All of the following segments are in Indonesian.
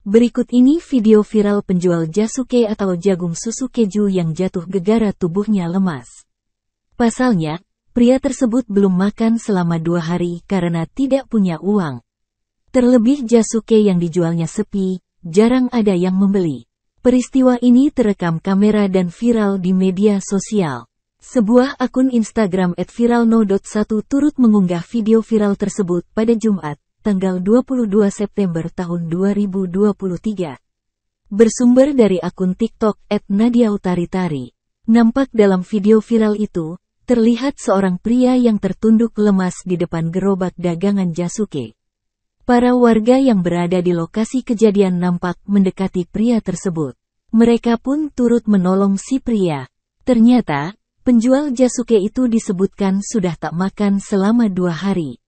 Berikut ini video viral penjual jasuke atau jagung susu keju yang jatuh gegara tubuhnya lemas. Pasalnya, pria tersebut belum makan selama 2 hari karena tidak punya uang. Terlebih jasuke yang dijualnya sepi, jarang ada yang membeli. Peristiwa ini terekam kamera dan viral di media sosial. Sebuah akun Instagram @viralno.1 turut mengunggah video viral tersebut pada Jumat, tanggal 22 September tahun 2023. Bersumber dari akun TikTok @nadiautaritari. Nampak dalam video viral itu, terlihat seorang pria yang tertunduk lemas di depan gerobak dagangan jasuke. Para warga yang berada di lokasi kejadian nampak mendekati pria tersebut. Mereka pun turut menolong si pria. Ternyata, penjual jasuke itu disebutkan sudah tak makan selama 2 hari.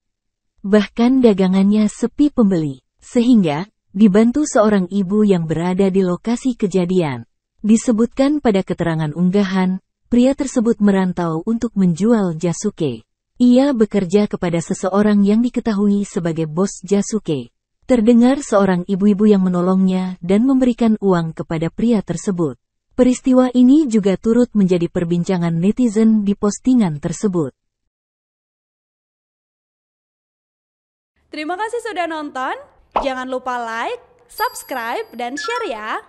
Bahkan dagangannya sepi pembeli, sehingga dibantu seorang ibu yang berada di lokasi kejadian. Disebutkan pada keterangan unggahan, pria tersebut merantau untuk menjual jasuke. Ia bekerja kepada seseorang yang diketahui sebagai bos jasuke. Terdengar seorang ibu-ibu yang menolongnya dan memberikan uang kepada pria tersebut. Peristiwa ini juga turut menjadi perbincangan netizen di postingan tersebut. Terima kasih sudah nonton. Jangan lupa like, subscribe, dan share ya.